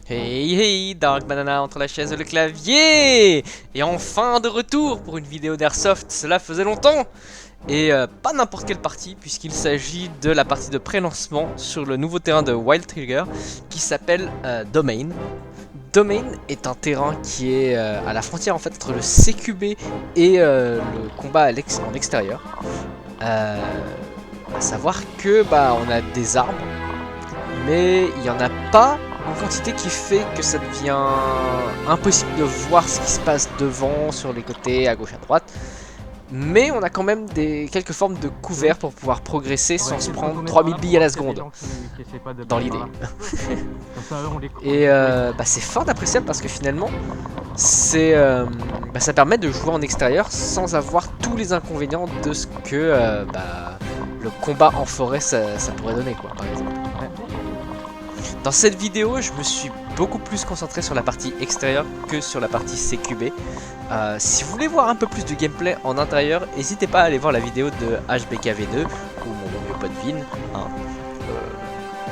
Hey hey, Dark Banana entre la chaise et le clavier. Et enfin de retour pour une vidéo d'Airsoft, cela faisait longtemps. Et pas n'importe quelle partie, puisqu'il s'agit de la partie de pré-lancement sur le nouveau terrain de Wild Trigger qui s'appelle Domain. Domain est un terrain qui est à la frontière en fait entre le CQB et le combat en extérieur. À savoir que on a des arbres, mais il n'y en a pas une quantité qui fait que ça devient impossible de voir ce qui se passe devant, sur les côtés, à gauche, à droite. Mais on a quand même quelques formes de couverts pour pouvoir progresser sans se prendre 3000 billes à la seconde, dans l'idée. Et c'est fort appréciable parce que finalement, ça permet de jouer en extérieur sans avoir tous les inconvénients de ce que le combat en forêt ça pourrait donner, quoi, par exemple. Dans cette vidéo, je me suis beaucoup plus concentré sur la partie extérieure que sur la partie CQB. Si vous voulez voir un peu plus de gameplay en intérieur, n'hésitez pas à aller voir la vidéo de HBKV2 ou mon vieux pote Vin.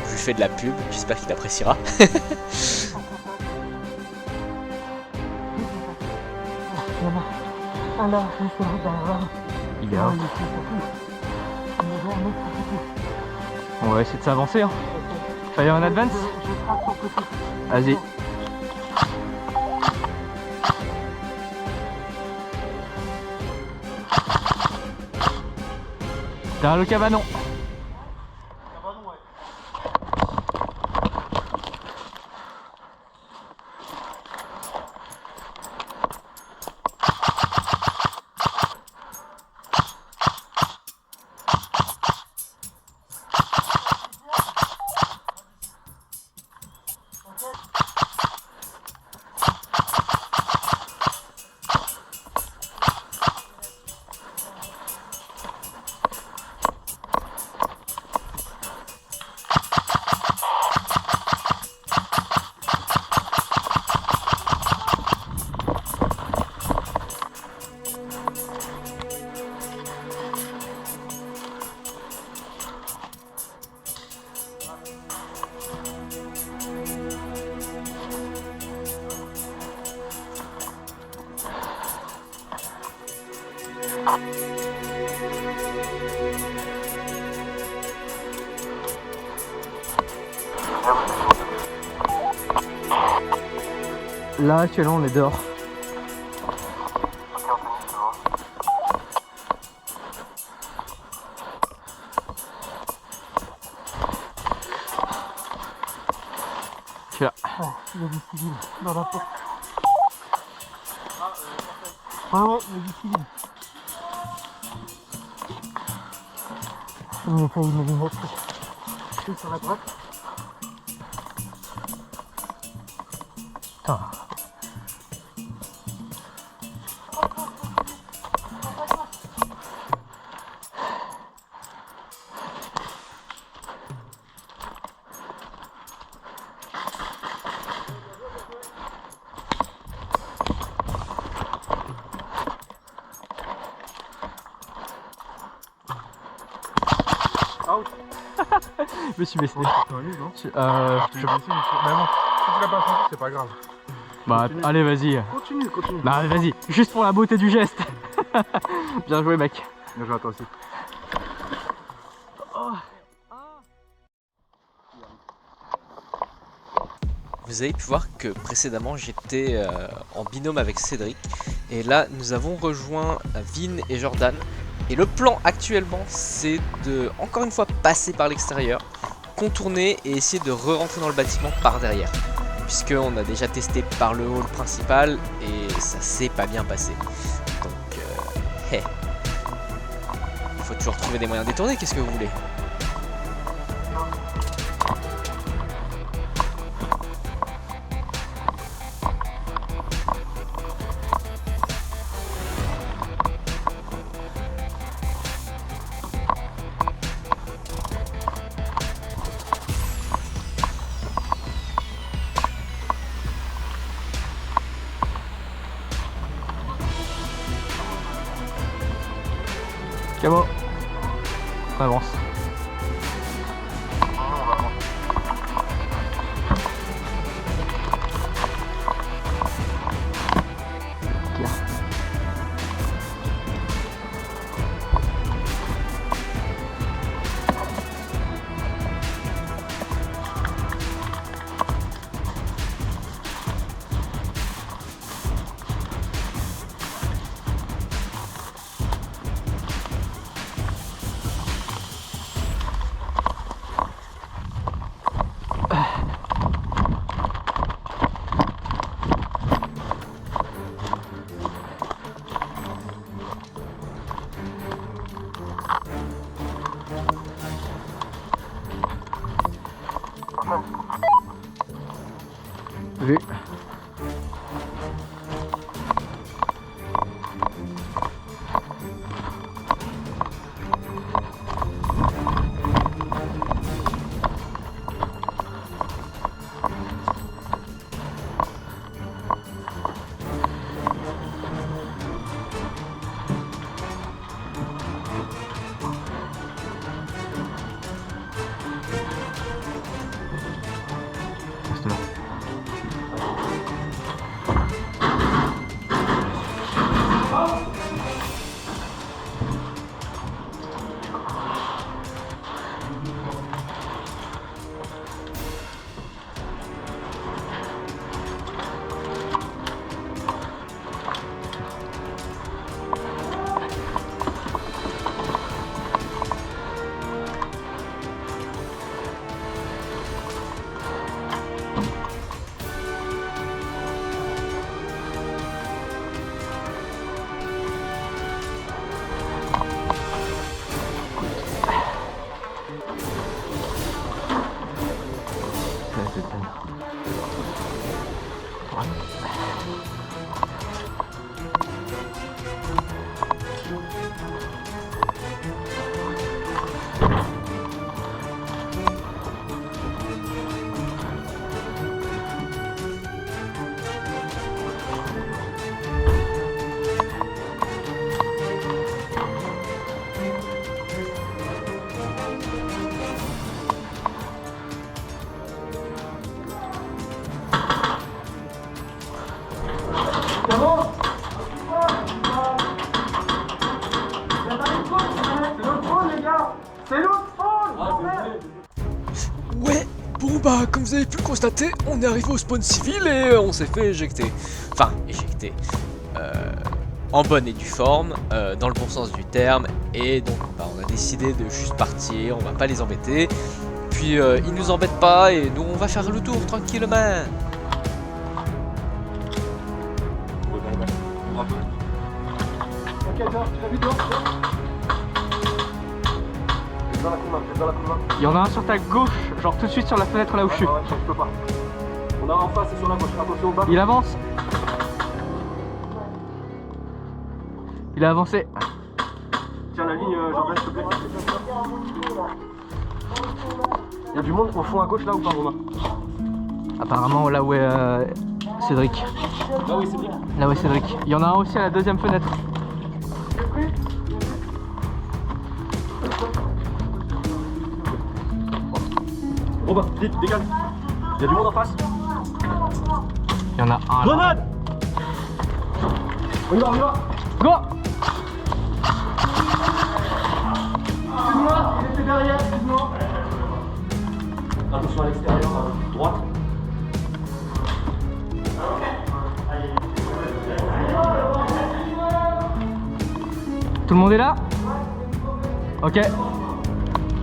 Je lui fais de la pub, j'espère qu'il appréciera. Il est là. On va essayer de s'avancer, hein. Fire en advance. Vas-y. Derrière le cabanon. Là actuellement on est dehors. Je suis là. Il y a du civil dans la porte. Ah ouais, il y a du civil. On a failli me les mettre. Je suis sur la droite. Putain. Je me suis baissé. Mais bon, si tu l'as pas senti, c'est pas grave. Bah continue. allez vas-y. Continue. Bah vas-y, juste pour la beauté du geste. Bien joué mec. Bien joué à toi aussi. Vous avez pu voir que précédemment j'étais en binôme avec Cédric. Et là nous avons rejoint Vin et Jordan. Et le plan actuellement c'est de encore une fois passer par l'extérieur, contourner et essayer de re-rentrer dans le bâtiment par derrière. Puisqu'on a déjà testé par le hall principal et ça s'est pas bien passé. Donc il faut toujours trouver des moyens de détourner, qu'est-ce que vous voulez? Camo. On avance. vue. Reste là. Ouais, bon bah comme vous avez pu le constater, on est arrivé au spawn civil et on s'est fait éjecter. Enfin, éjecter. En bonne et due forme, dans le bon sens du terme, et donc bah, on a décidé de juste partir, on va pas les embêter. Puis ils nous embêtent pas et nous on va faire le tour tranquillement. Il y en a un sur ta gauche, genre tout de suite sur la fenêtre là où je suis. je peux pas. On a en face et sur la gauche, attention au bas. Il avance. Il a avancé. Tiens la ligne, Jordan, s'il te plaît. Il y a du monde au fond à gauche là ou pas, Romain? Apparemment là où est Cédric. Là oui, c'est bien. Là où est Cédric. Il y en a un aussi à la deuxième fenêtre. Romain, vite, dégage. Il y a du monde en face. Il y en a un là. Grenade! On y va, on y va. Go! Excuse-moi, il était derrière, excuse-moi. Attention à l'extérieur, droite. Tout le monde est là? Ok.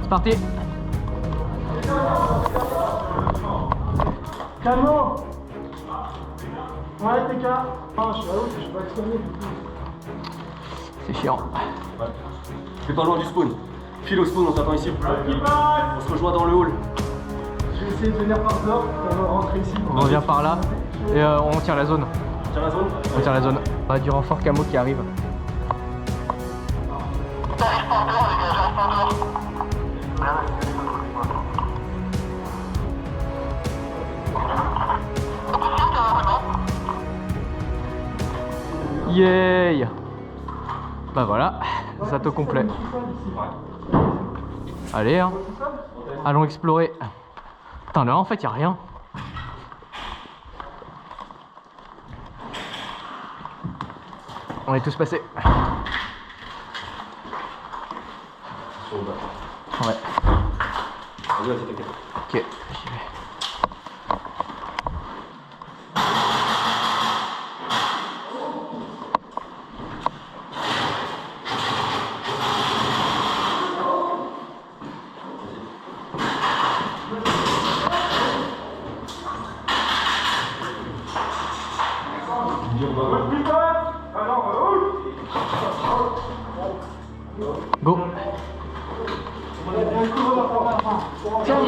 C'est parti. Calmement. Ouais, TK. Ah, je suis là-haut, je suis pas externé. C'est chiant. Ouais. T'es pas loin du spawn. File au spawn, on t'attend ici. On se rejoint dans le hall. Je vais essayer de venir par là pour rentrer ici. On vient par là et on tire la zone. Tiens la zone. On tire la zone. On a du renfort camo qui arrive. Yay! Bah voilà, zato complet. Allez, hein. Allons explorer. Putain, là en fait y a rien. On est tous passés. Ouais. Vas-y, vas-y, t'inquiète. Ok, j'y vais. Go. Tiens.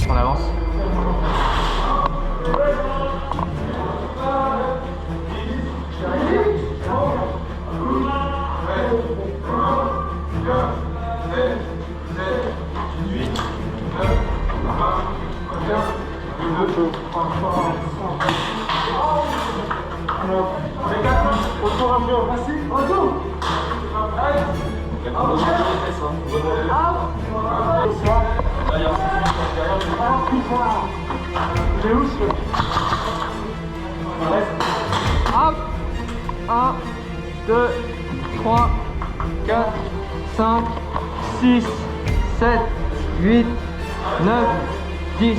On avance. Hop. 1, 2, 3, 4, 5, 6, 7, 8, 9, 10.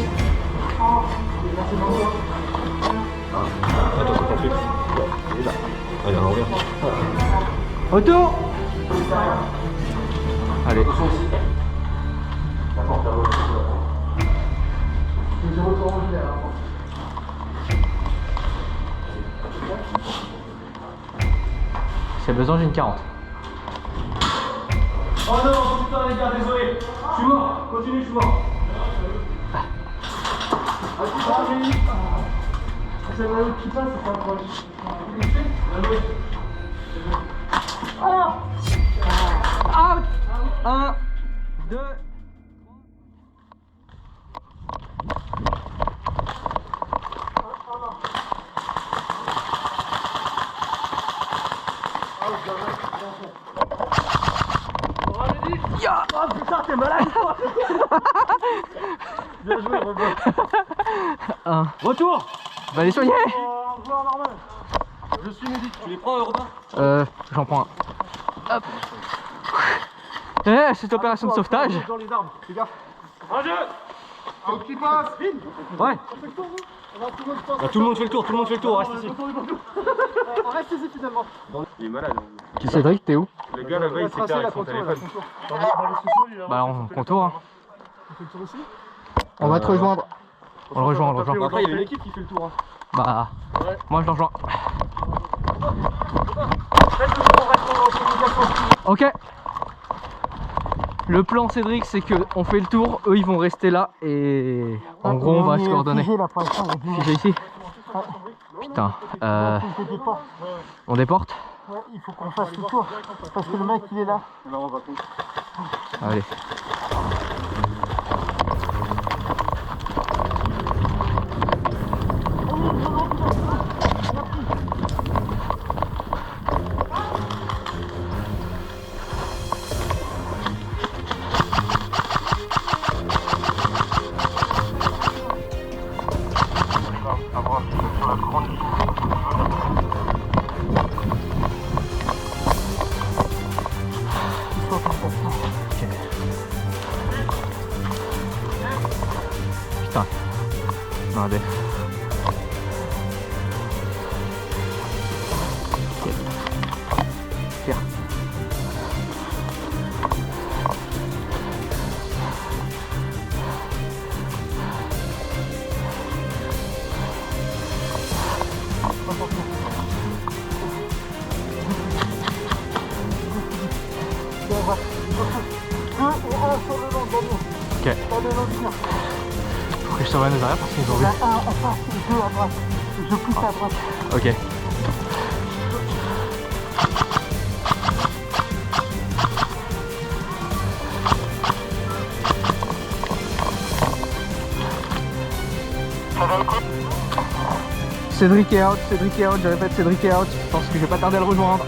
Allez, on revient. Autour. Allez. Si j'ai besoin, j'ai une 40. Oh non, putain les gars, désolé. Je suis mort, continue, je suis mort. C'est la route qui passe, c'est pas proche. Out. 1, 2. Oh putain, t'es malade toi. Bien joué, Robin. 1. Retour. Bah les soigner. Voir normal. Je suis médic. Tu les prends, Robin? J'en prends un. Hop. Cette opération de sauvetage. Dans les arbres, fais gaffe. En jeu. Out qui passe. Ouais. Tout le monde fait le tour, tout le monde fait le tour, reste ici. On reste ici finalement. Il est malade. Cédric, t'es où? Le gars là-bas, il s'éclaire avec son téléphone. Bah on contour. Hein. On fait le tour aussi. On va te rejoindre. On le rejoint, on le rejoint. Après, il y a une équipe qui fait le tour. Bah, moi je le rejoins. Ok. Le plan Cédric, c'est que on fait le tour, eux ils vont rester là et en gros on va se coordonner. Figé ici. Putain. On déporte. Ouais, il faut qu'on fasse le tour. Parce que le mec il est là. Allez. Putain. Attendez. Tiens. Ok. Faut que je surveille les arrières parce qu'ils ont vu. Un en face, deux à droite. Je pousse à droite. Ok. Cédric est out, je répète, Cédric est out. Je pense que je vais pas tarder à le rejoindre.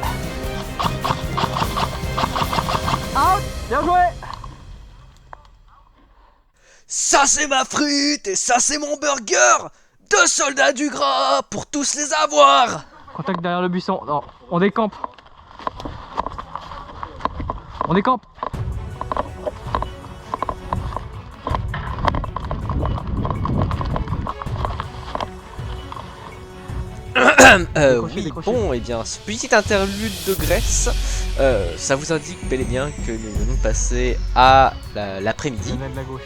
Out. Bien joué. Ça c'est ma frite et ça c'est mon burger. 2 soldats du gras pour tous les avoir. Contact derrière le buisson. Non, on décampe. On décampe. Oui, bon, et bien, ce petit interlude de Grèce, ça vous indique bel et bien que nous venons de passer à l'après-midi. De la gauche.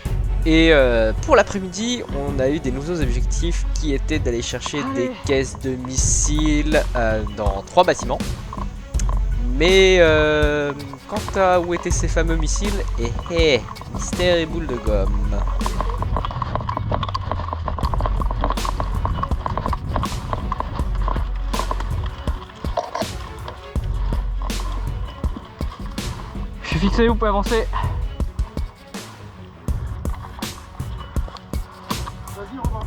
Et pour l'après-midi, on a eu des nouveaux objectifs qui étaient d'aller chercher des caisses de missiles dans 3 bâtiments. Mais quant à où étaient ces fameux missiles, mystère et boule de gomme. Je suis fixé, vous pouvez avancer. Vas-y, on va.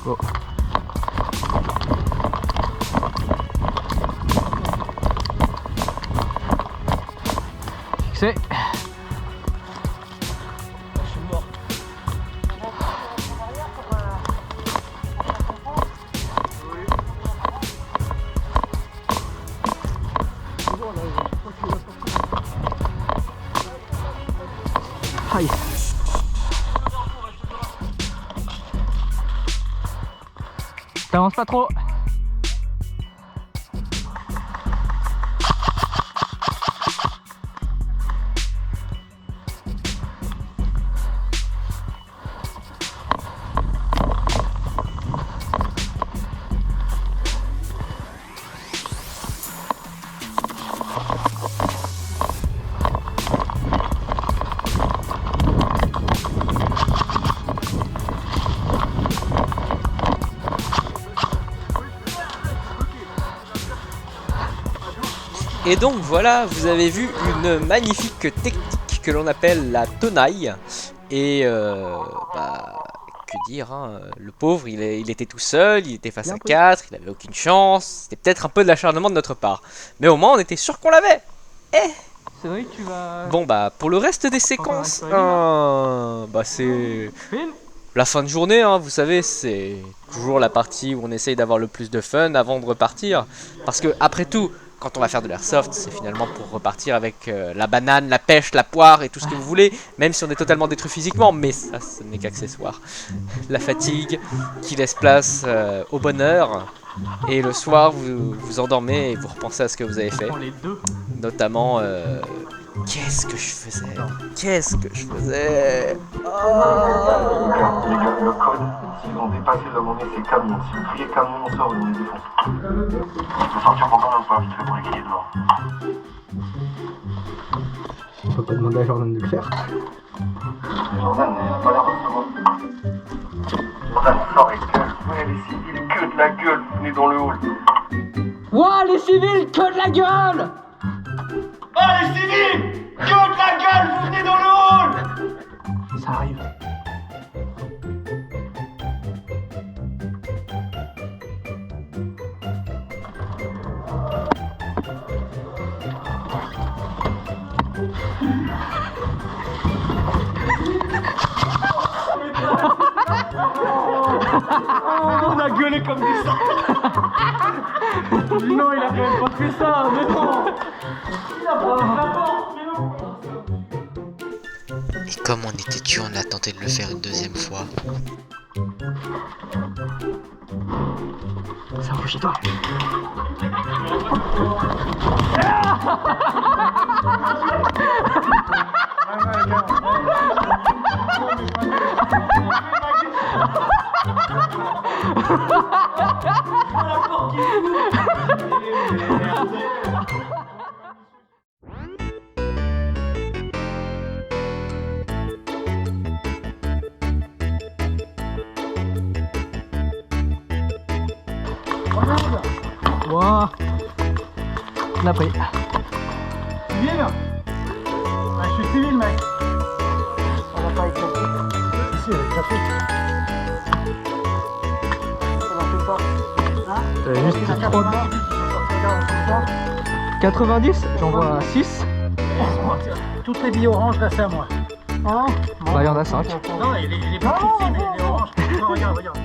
Go. Fixé. Je suis mort. Aïe. T'avances pas trop. Et donc voilà, vous avez vu une magnifique technique que l'on appelle la tenaille. Et que dire, hein, le pauvre, il était tout seul, il était face à 4, il avait aucune chance. C'était peut-être un peu de l'acharnement de notre part. mais au moins on était sûr qu'on l'avait. C'est vrai que tu vas... Bon bah pour le reste des séquences, c'est la fin de journée, hein, vous savez, c'est toujours la partie où on essaye d'avoir le plus de fun avant de repartir. Parce que après tout, quand on va faire de l'airsoft, c'est finalement pour repartir avec la banane, la pêche, la poire et tout ce que vous voulez, même si on est totalement détruit physiquement, mais ça, ce n'est qu'accessoire. La fatigue qui laisse place au bonheur, et le soir, vous vous endormez et vous repensez à ce que vous avez fait. Les deux. Notamment, qu'est-ce que je faisais? Qu'est-ce que je faisais? Les gars, le code, s'ils ont dépassé là où on est, c'est camion. Si vous criez camion, on sort et on les défonce. Il faut sortir pour combien de fois vite fait pour les crier dehors? On peut pas demander à Jordan de le faire. Jordan n'a pas l'air de recevoir. Jordan sort et gueule. Ouais, les civils, que de la gueule, vous venez dans le hall. Ouah, les civils, que de la gueule! Oh, les civils, que de la gueule, vous venez dans le hall! Ça arrive. On a gueulé comme des sangs. Non, il a quand même pas fait ça, mais non. Il a pas fait la porte, mais non. Et comme on était tué, on a tenté de le faire une deuxième fois. Ça va chez toi. Wow. On a pris. Civil? Ah, je suis civil, mec. Ça va pas éclater. Si, elle a éclaté. Ça va fait pas. Hein? Juste Il a 90. 90, j'en vois 6. Toutes les billes oranges, là, c'est à moi. Hein? Bah, il y en a 5. Non, il est pas ici, mais il est orange. Non, regarde, regarde.